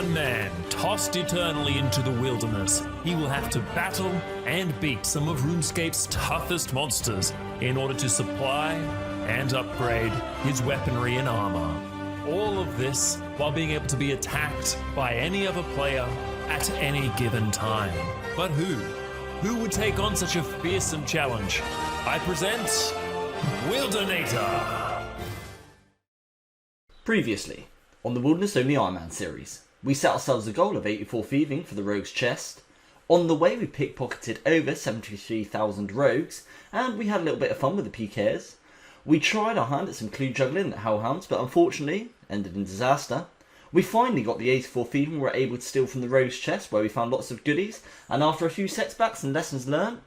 one man tossed eternally into the wilderness, he will have to battle and beat some of RuneScape's toughest monsters in order to supply and upgrade his weaponry and armor. All of this while being able to be attacked by any other player at any given time. But who? Who would take on such a fearsome challenge? I present Wildanator. Previously, on the Wilderness Only Ironman series, we set ourselves a goal of 84 thieving for the rogue's chest. On the way we pickpocketed over 73,000 rogues, and we had a little bit of fun with the PKers. We tried our hand at some clue juggling at Hellhounds, but unfortunately ended in disaster. We finally got the 84 thieving and were able to steal from the rogue's chest, where we found lots of goodies, and after a few setbacks and lessons learned,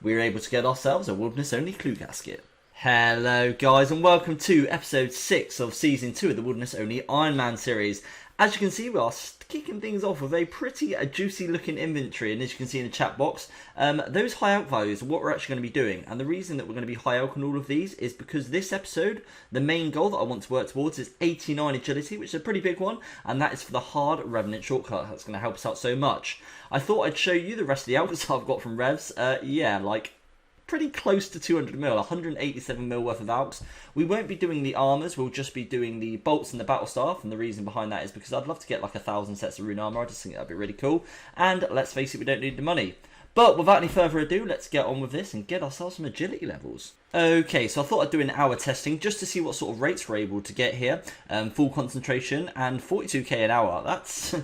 we were able to get ourselves a Wilderness Only clue gasket. Hello guys, and welcome to episode 6 of season 2 of the Wilderness Only Ironman series. As you can see, we are kicking things off with a pretty juicy looking inventory, and as you can see in the chat box, those high elk values are what we're actually going to be doing. And the reason that we're going to be high elk on all of these is because this episode, the main goal that I want to work towards is 89 agility, which is a pretty big one, and that is for the hard Revenant shortcut. That's going to help us out so much. I thought I'd show you the rest of the elks I've got from Revs. Yeah, like pretty close to 200 mil, 187 mil worth of alks. We won't be doing the armors, we'll just be doing the bolts and the battle staff, and the reason behind that is because I'd love to get like 1,000 sets of rune armor. I just think that'd be really cool, and let's face it, we don't need the money. But without any further ado, let's get on with this and get ourselves some agility levels. Okay, so I thought I'd do an hour testing just to see what sort of rates we're able to get here. Full concentration and 42k an hour. That's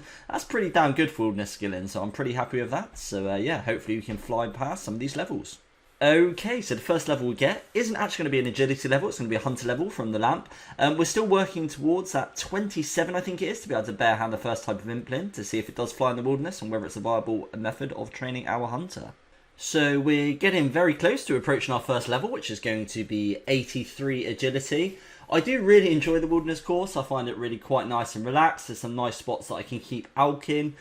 pretty damn good for wilderness skilling, so I'm pretty happy with that. So yeah, hopefully we can fly past some of these levels. Okay, so the first level we get isn't actually going to be an agility level, it's going to be a hunter level from the lamp. We're still working towards that 27, I think it is, to be able to barehand the first type of implin to see if it does fly in the wilderness and whether it's a viable method of training our hunter. So we're getting very close to approaching our first level, which is going to be 83 agility. I do really enjoy the wilderness course, I find it really quite nice and relaxed. There's some nice spots that I can keep alking.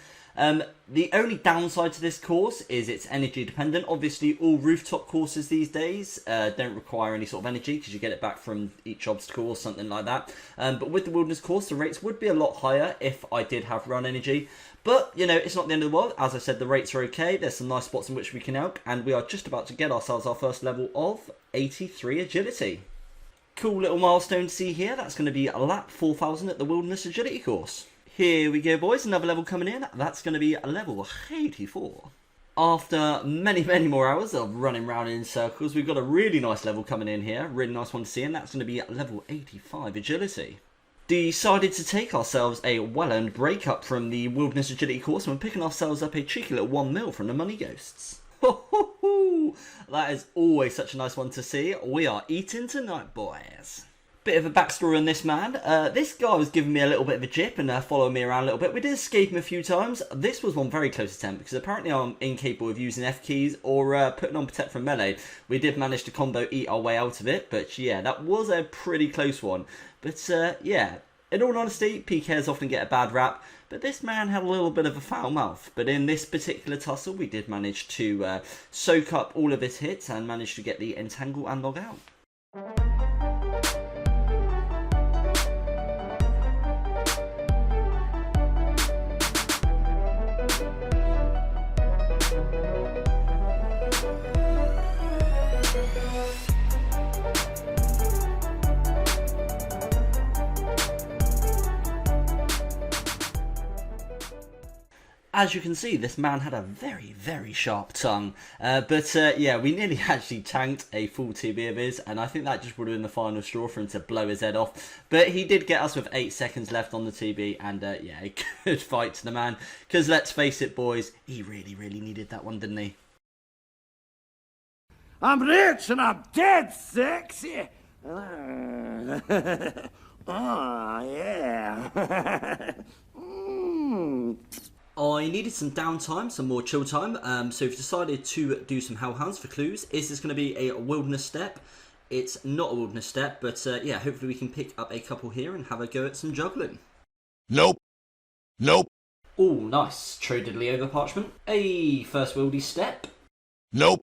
The only downside to this course is it's energy dependent. Obviously all rooftop courses these days don't require any sort of energy because you get it back from each obstacle or something like that. But with the wilderness course the rates would be a lot higher if I did have run energy. But you know, it's not the end of the world. As I said, the rates are okay. There's some nice spots in which we can elk, and we are just about to get ourselves our first level of 83 agility. Cool little milestone to see here. That's going to be a lap 4000 at the wilderness agility course. Here we go boys, another level coming in, that's going to be a level 84. After many more hours of running around in circles, we've got a really nice level coming in here, really nice one to see, and that's going to be level 85 agility. Decided to take ourselves a well-earned break up from the wilderness agility course, and we're picking ourselves up a cheeky little 1 mil from the money ghosts. That is always such a nice one to see. We are eating tonight boys. Bit of a backstory on this man. This guy was giving me a little bit of a jip and following me around a little bit. We did escape him a few times. This was one very close attempt because apparently I'm incapable of using F keys or putting on protect from melee. We did manage to combo eat our way out of it, but yeah, that was a pretty close one. But yeah, in all honesty, PKers often get a bad rap, but this man had a little bit of a foul mouth. But in this particular tussle, we did manage to soak up all of his hits and manage to get the entangle and log out. As you can see, this man had a very sharp tongue. But yeah, we nearly actually tanked a full TB of his, and I think that just would have been the final straw for him to blow his head off. But he did get us with 8 seconds left on the TB, and yeah, a good fight to the man. Because let's face it, boys, he really needed that one, didn't he? I'm rich and I'm dead sexy. Oh, yeah. I needed some downtime, some more chill time, so we've decided to do some hellhounds for clues. Is this going to be a wilderness step? It's not a wilderness step, but yeah, hopefully we can pick up a couple here and have a go at some juggling. Nope. Oh, nice. Tradedly over parchment. A first wildy step. Nope.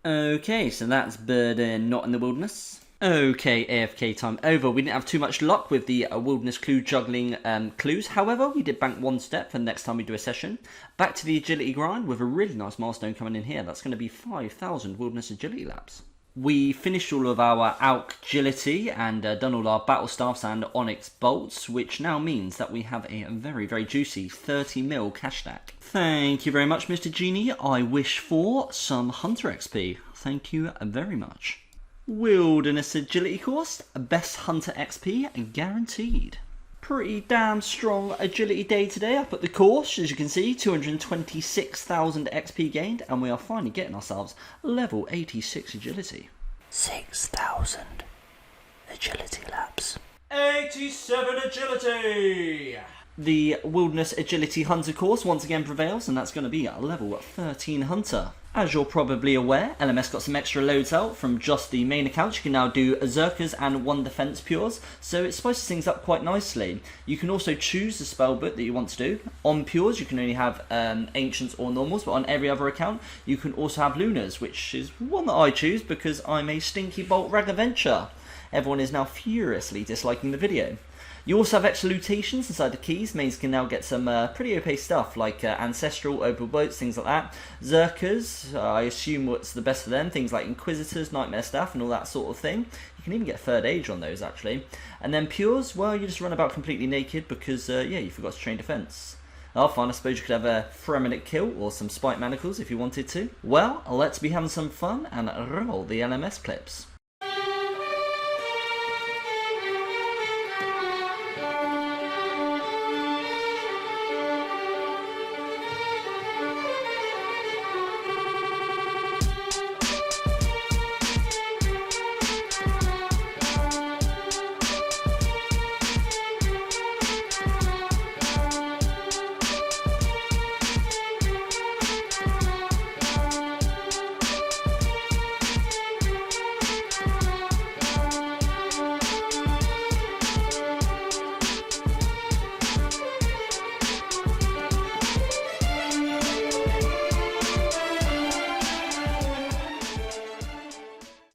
Okay, so that's bird not in the wilderness. Okay, AFK time over. We didn't have too much luck with the wilderness clue juggling clues. However, we did bank 1 step for the next time we do a session. Back to the agility grind with a really nice milestone coming in here. That's going to be 5,000 wilderness agility laps. We finished all of our agility and done all our battle staffs and onyx bolts, which now means that we have a very, very juicy 30 mil cash stack. Thank you very much, Mr. Genie. I wish for some Hunter XP. Thank you very much. Wilderness agility course, best Hunter XP guaranteed. Pretty damn strong agility day today up at the course. As you can see, 226,000 XP gained, and we are finally getting ourselves level 86 agility. 6,000 agility laps. 87 agility! The Wilderness Agility Hunter course once again prevails, and that's going to be a level 13 Hunter. As you're probably aware, LMS got some extra loads out from just the main account. You can now do Zerkers and 1 Defense Pures, so it spices things up quite nicely. You can also choose the spell book that you want to do. On Pures, you can only have Ancients or Normals, but on every other account, you can also have Lunars, which is one that I choose because I'm a Stinky Bolt Ragaventure. Everyone is now furiously disliking the video. You also have extra lutations inside the keys. Mains can now get some pretty OP stuff like Ancestral, Opal Boats, things like that. Zerkers, I assume what's the best for them, things like Inquisitors, Nightmare Staff and all that sort of thing. You can even get 3rd Age on those actually. And then Pures, well, you just run about completely naked because, yeah, you forgot to train defense. Oh, fine, I suppose you could have a Fremennik kill or some Spike Manacles if you wanted to. Well, let's be having some fun and roll the LMS clips.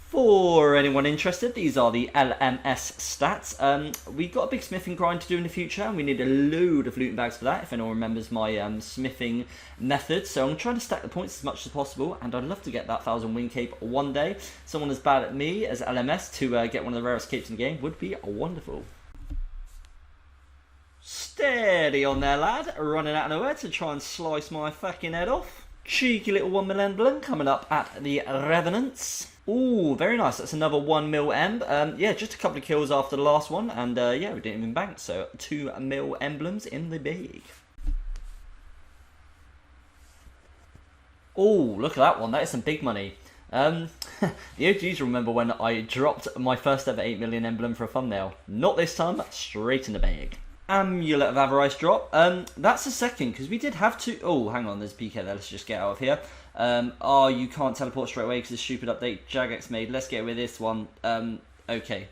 For anyone interested, these are the LMS stats. We've got a big smithing grind to do in the future, and we need a load of looting bags for that, if anyone remembers my smithing method. So I'm trying to stack the points as much as possible, and I'd love to get that 1,000 wing cape one day. Someone as bad at me as LMS to get one of the rarest capes in the game would be wonderful. Steady on there, lad. Running out of nowhere to try and slice my fucking head off. Cheeky little 1 mil emblem coming up at the Revenants. Ooh, very nice. That's another 1 mil emb. Yeah, just a couple of kills after the last one, and yeah, we didn't even bank, so 2 mil emblems in the bag. Ooh, look at that one. That is some big money. The OGs remember when I dropped my first ever 8 million emblem for a thumbnail. Not this time, straight in the bag. Amulet of Avarice drop. That's the second, because we did have to... Oh, hang on, there's PK there. Let's just get out of here. Oh, you can't teleport straight away because this stupid update Jagex made. Let's get with this one. Okay.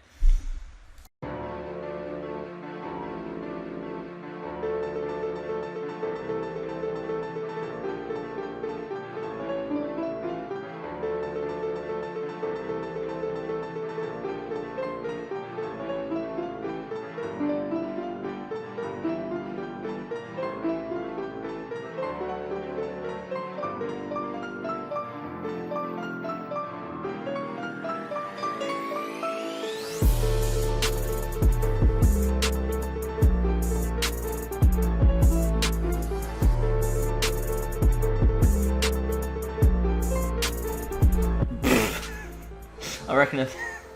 I reckon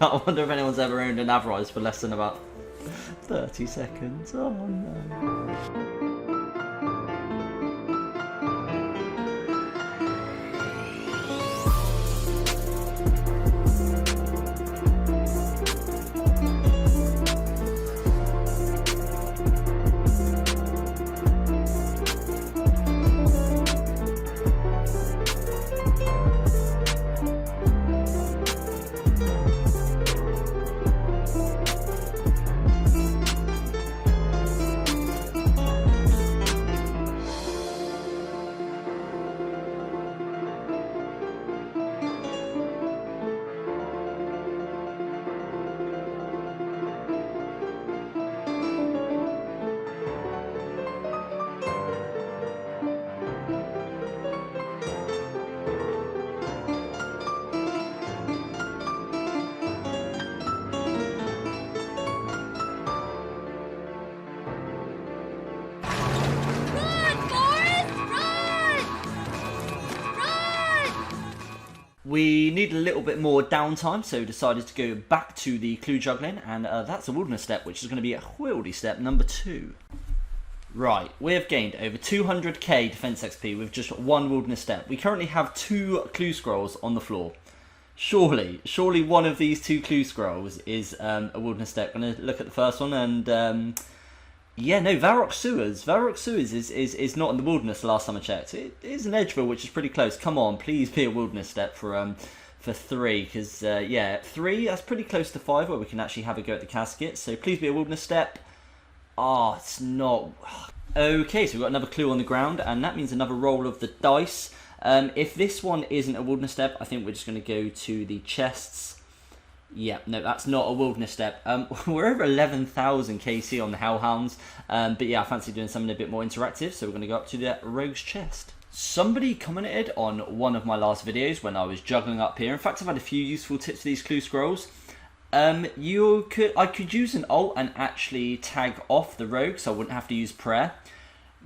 I wonder if anyone's ever owned an Avarice for less than about 30 seconds. Oh no. We need a little bit more downtime, so decided to go back to the clue juggling, and that's a wilderness step, which is going to be a Wildy step number 2. Right, we have gained over 200k defense XP with just one wilderness step. We currently have 2 clue scrolls on the floor. Surely one of these 2 clue scrolls is a wilderness step. I'm going to look at the first one, and yeah, no, Varrock Sewers. Varrock Sewers is not in the wilderness the last time I checked. It is in Edgeville, which is pretty close. Come on, please be a wilderness step for 3, because yeah, 3, that's pretty close to 5, where we can actually have a go at the casket. So please be a wilderness step. Ah, it's not. Okay, so we've got another clue on the ground, and that means another roll of the dice. If this one isn't a wilderness step, I think we're just going to go to the chests. Yeah, no, that's not a wilderness step. We're over 11,000 KC on the Hellhounds, but yeah, I fancy doing something a bit more interactive, so we're going to go up to the Rogue's Chest. Somebody commented on one of my last videos when I was juggling up here. In fact, I've had a few useful tips for these clue scrolls. I could use an alt and actually tag off the rogue, so I wouldn't have to use prayer.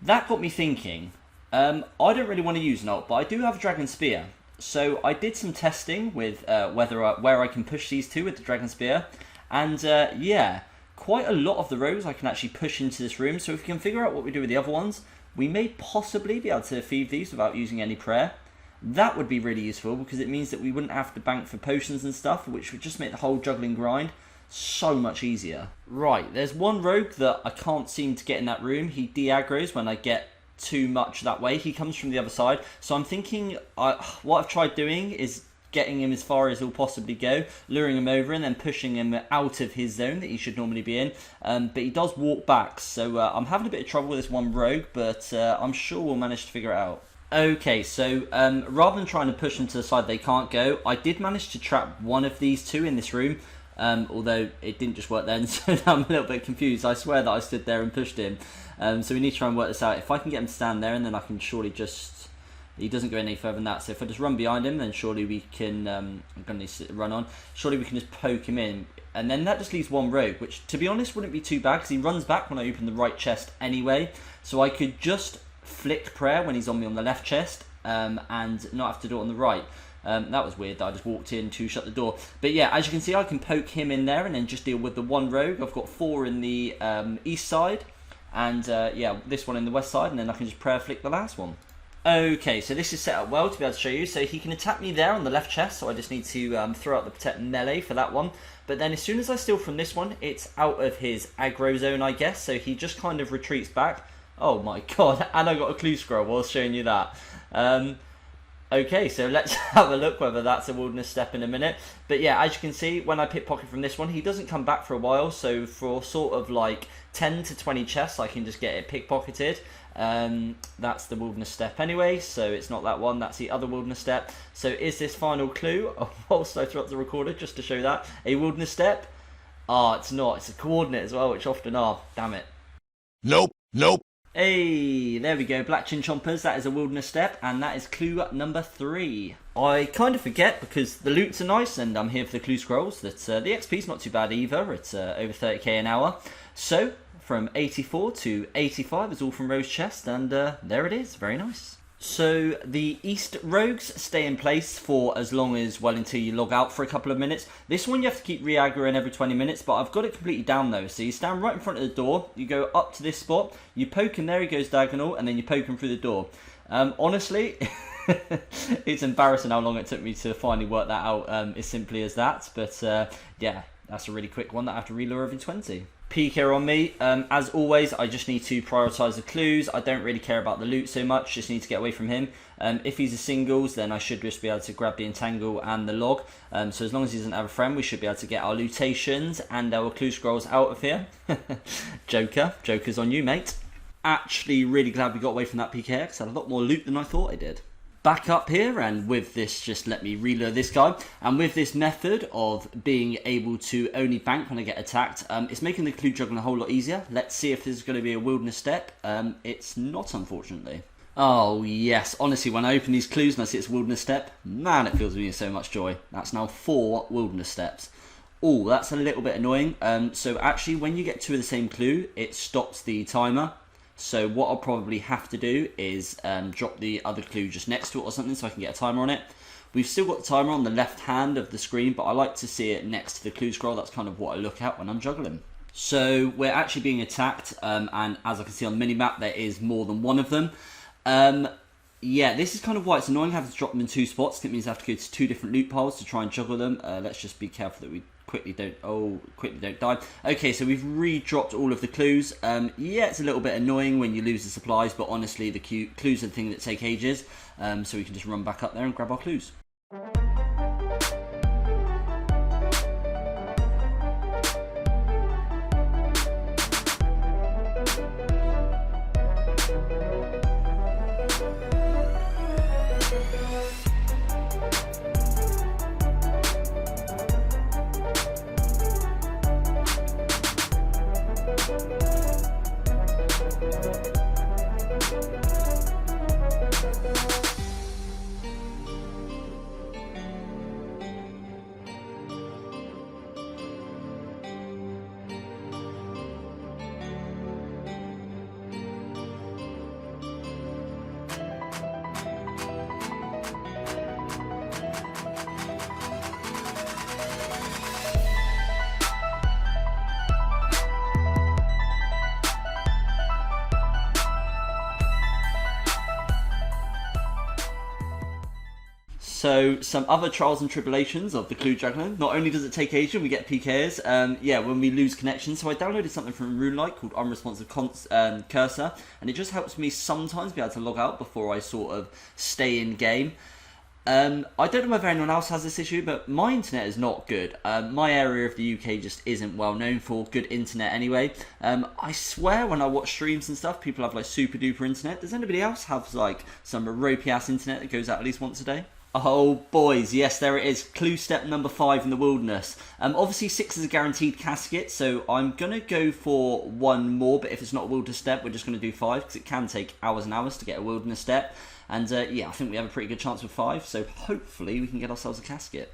That got me thinking. I don't really want to use an alt, but I do have a dragon spear. So I did some testing with where I can push these 2 with the dragon spear, and yeah, quite a lot of the rogues I can actually push into this room. So if we can figure out what we do with the other ones, we may possibly be able to thieve these without using any prayer. That would be really useful, because it means that we wouldn't have to bank for potions and stuff, which would just make the whole juggling grind so much easier. Right, there's one rogue that I can't seem to get in that room. He de-aggroes when I get too much that way. He comes from the other side. So I'm thinking, what I've tried doing is getting him as far as he'll possibly go, luring him over and then pushing him out of his zone that he should normally be in. But he does walk back, so I'm having a bit of trouble with this one rogue, but I'm sure we'll manage to figure it out. Okay, so rather than trying to push them to the side they can't go, I did manage to trap one of these 2 in this room, although it didn't just work then, so now I'm a little bit confused. I swear that I stood there and pushed him. So we need to try and work this out. If I can get him to stand there, and then I can surely just... He doesn't go any further than that, so if I just run behind him, then surely we can... I'm going to run on. Surely we can just poke him in. And then that just leaves one rogue, which, to be honest, wouldn't be too bad, because he runs back when I open the right chest anyway. So I could just flick prayer when he's on me on the left chest, and not have to do it on the right. That was weird that I just walked in to shut the door. But yeah, as you can see, I can poke him in there and then just deal with the one rogue. I've got 4 in the east side, and yeah, this one in the west side, and then I can just prayer flick the last one. Okay, so this is set up well to be able to show you. So he can attack me there on the left chest, so I just need to throw out the protect melee for that one. But then as soon as I steal from this one, it's out of his aggro zone, I guess. So he just kind of retreats back. Oh my god, and I got a clue scroll while showing you that. Okay, so let's have a look whether that's a wilderness step in a minute. But yeah, as you can see, when I pickpocket from this one, he doesn't come back for a while. So for sort of like 10 to 20 chests, I can just get it pickpocketed. That's the wilderness step anyway, so it's not that one, that's the other wilderness step. So is this final clue, whilst I throw up the recorder just to show that, a wilderness step? Ah, it's not, it's a coordinate as well, which often are, damn it. Nope, nope. Hey, there we go, Black Chin Chompers, that is a wilderness step, and that is clue number 3. I kind of forget, because the loots are nice, and I'm here for the clue scrolls, that the XP's not too bad either, it's over 30k an hour. So, from 84 to 85 is all from Rogue's Chest, and there it is, very nice. So the East Rogues stay in place for as long as, well, until you log out for a couple of minutes. This one you have to keep re-aggroing every 20 minutes, but I've got it completely down though. So you stand right in front of the door, you go up to this spot, you poke him there, he goes diagonal, and then you poke him through the door. Honestly, it's embarrassing how long it took me to finally work that out as simply as that, but yeah, that's a really quick one that I have to relure every 20. PKer on me. As always, I just need to prioritise the clues. I don't really care about the loot so much, just need to get away from him. If he's a singles, then I should just be able to grab the entangle and the log. So as long as he doesn't have a friend, we should be able to get our lootations and our clue scrolls out of here. Joker's on you, mate. Actually, really glad we got away from that PKer, because I had a lot more loot than I thought I did. Back up here, and with this, just let me relure this guy, and with this method of being able to only bank when I get attacked, it's making the clue juggling a whole lot easier. Let's see if this is going to be a wilderness step. It's not, unfortunately. Oh yes, honestly, when I open these clues and I see it's a wilderness step, man, it fills me with so much joy. That's now 4 wilderness steps. Oh, that's a little bit annoying. So actually, when you get 2 of the same clue, it stops the timer. So what I'll probably have to do is drop the other clue just next to it or something so I can get a timer on it. We've still got the timer on the left hand of the screen, but I like to see it next to the clue scroll. That's kind of what I look at when I'm juggling. So we're actually being attacked, and as I can see on the mini-map, there is more than one of them. Yeah, this is kind of why it's annoying having to drop them in 2 spots. It means I have to go to 2 different loot piles to try and juggle them. Let's just be careful that we quickly don't die. Okay, so we've re-dropped all of the clues. Yeah, it's a little bit annoying when you lose the supplies, but honestly, the clues are the thing that take ages. So we can just run back up there and grab our clues. So, some other trials and tribulations of the clue juggling. Not only does it take ages, we get PKers, yeah, when we lose connection. So I downloaded something from RuneLite called Unresponsive Cursor, and it just helps me sometimes be able to log out before I sort of stay in game. I don't know whether anyone else has this issue, but my internet is not good. My area of the UK just isn't well known for good internet anyway. I swear when I watch streams and stuff, people have like super duper internet. Does anybody else have like some ropey ass internet that goes out at least once a day? Oh boys, yes, there it is. Clue step number 5 in the wilderness. Obviously 6 is a guaranteed casket, so I'm going to go for 1 more, but if it's not a wilderness step, we're just going to do 5, because it can take hours and hours to get a wilderness step. And yeah, I think we have a pretty good chance with 5, so hopefully we can get ourselves a casket.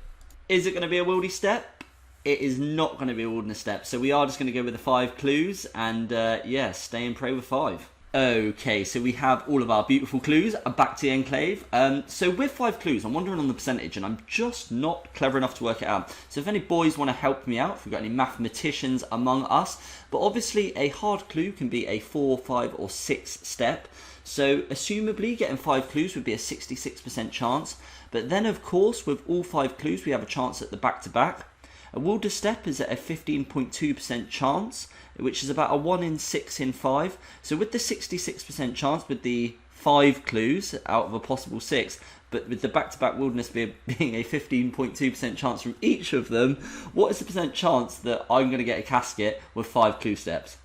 Is it going to be a wildy step? It is not going to be a wilderness step, so we are just going to go with the 5 clues, and yeah, stay and pray with 5. Okay, so we have all of our beautiful clues back to the enclave. So with 5 clues, I'm wondering on the percentage, and I'm just not clever enough to work it out. So if any boys want to help me out, if we've got any mathematicians among us, but obviously a hard clue can be a 4, 5 or 6 step. So assumably getting 5 clues would be a 66% chance. But then of course with all 5 clues we have a chance at the back-to-back. A wilderness step is at a 15.2% chance, which is about a 1 in 6 in 5. So with the 66% chance with the 5 clues out of a possible 6, but with the back-to-back wilderness being a 15.2% chance from each of them, what is the percent chance that I'm going to get a casket with 5 clue steps?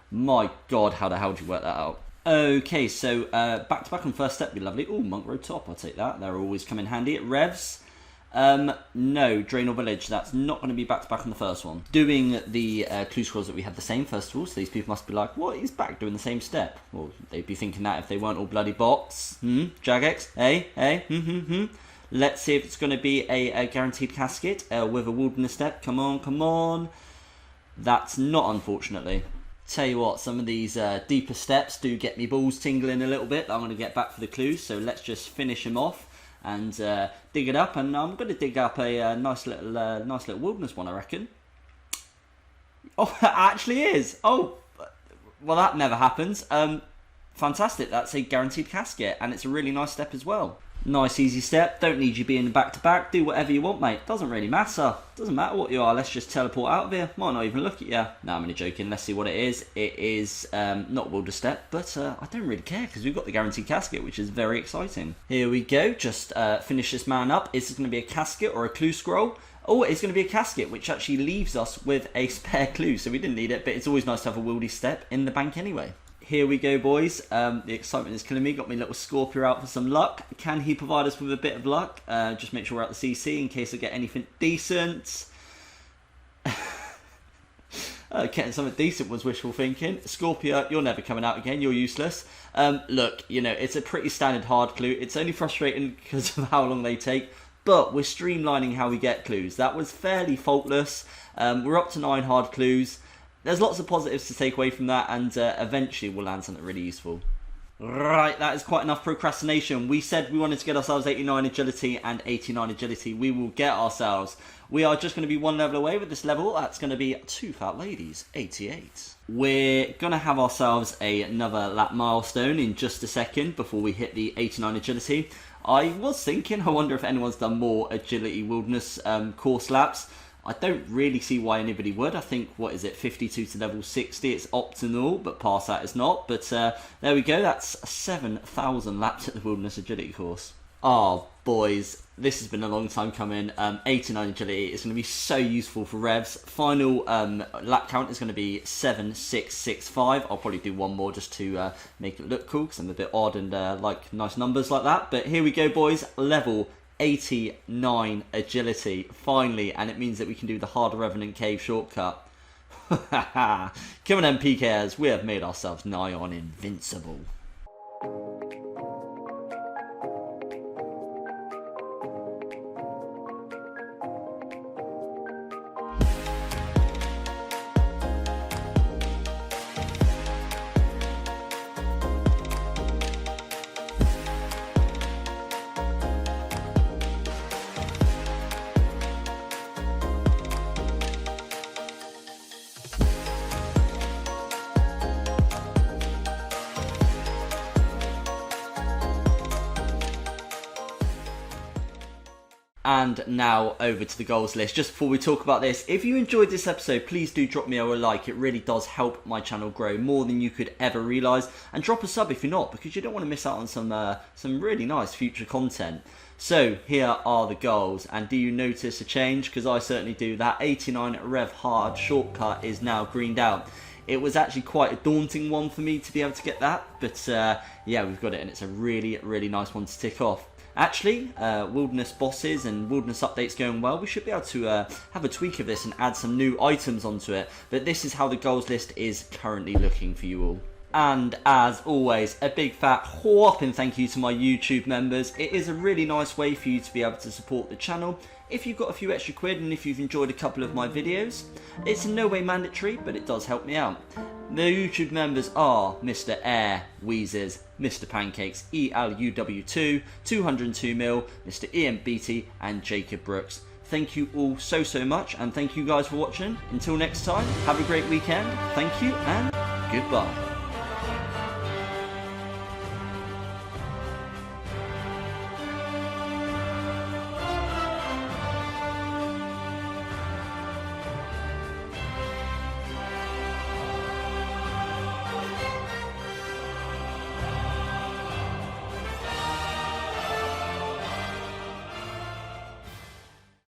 My god, how the hell do you work that out? Okay, so back-to-back on first step would be lovely. Oh, Monk Road Top, I'll take that. They're always come in handy. It revs. No, Drain or Village, that's not going to be back-to-back on the first one. Doing the clue scrolls that we had the same first of all, so these people must be like, what, he's back doing the same step? Well, they'd be thinking that if they weren't all bloody bots. Jagex, hey, Let's see if it's going to be a guaranteed casket with a wilderness step. Come on, come on. That's not, unfortunately. Tell you what, some of these deeper steps do get me balls tingling a little bit. I'm going to get back for the clues, so let's just finish them off and dig it up. And I'm going to dig up a nice little wilderness one, I reckon. Oh, it actually is. Oh, well, that never happens. Fantastic. That's a guaranteed casket, and it's a really nice step as well. Nice easy step, don't need you being back-to-back, do whatever you want mate, doesn't really matter, doesn't matter what you are, let's just teleport out of here, might not even look at you. No, I'm only joking, let's see what it is. It is not Wilder step, but I don't really care because we've got the guaranteed casket, which is very exciting. Here we go, just finish this man up. Is it going to be a casket or a clue scroll? Oh, it's going to be a casket, which actually leaves us with a spare clue, so we didn't need it, but it's always nice to have a wildy step in the bank anyway. Here we go, boys. The excitement is killing me. Got my little Scorpio out for some luck. Can he provide us with a bit of luck? Just make sure we're at the CC in case I get anything decent. Getting something decent was wishful thinking. Scorpio, you're never coming out again. You're useless. Look, you know, it's a pretty standard hard clue. It's only frustrating because of how long they take. But we're streamlining how we get clues. That was fairly faultless. We're up to 9 hard clues. There's lots of positives to take away from that, and eventually we'll land something really useful. Right, that is quite enough procrastination. We said we wanted to get ourselves 89 agility and 89 agility. We will get ourselves. We are just going to be one level away with this level. That's going to be 2 fat ladies, 88. We're going to have ourselves another lap milestone in just a second before we hit the 89 agility. I was thinking, I wonder if anyone's done more agility wilderness course laps. I don't really see why anybody would. I think, what is it, 52 to level 60, it's optional, but past that is not. But there we go, that's 7,000 laps at the Wilderness Agility course. Oh, boys, this has been a long time coming. 89 agility is going to be so useful for revs. Final lap count is going to be 7,665. I'll probably do one more just to make it look cool, because I'm a bit odd and like nice numbers like that. But here we go, boys, level 89 agility, finally, and it means that we can do the harder Revenant cave shortcut. Come on then, PKers, we have made ourselves nigh on invincible. And now over to the goals list. Just before we talk about this, if you enjoyed this episode, please do drop me a like. It really does help my channel grow more than you could ever realise. And drop a sub if you're not, because you don't want to miss out on some really nice future content. So here are the goals, and do you notice a change? Because I certainly do. That 89 rev hard shortcut is now greened out. It was actually quite a daunting one for me to be able to get that, but yeah, we've got it, and it's a really, really nice one to tick off. Actually, wilderness bosses and wilderness updates going well, we should be able to have a tweak of this and add some new items onto it. But this is how the goals list is currently looking for you all. And as always, a big fat whopping thank you to my YouTube members. It is a really nice way for you to be able to support the channel. If you've got a few extra quid and if you've enjoyed a couple of my videos, it's in no way mandatory, but it does help me out. The YouTube members are Mr. Air, Wheezes, Mr. Pancakes, ELUW2, 202mil, Mr. Ian Beatty, and Jacob Brooks. Thank you all so much, and thank you guys for watching. Until next time, have a great weekend, thank you, and goodbye.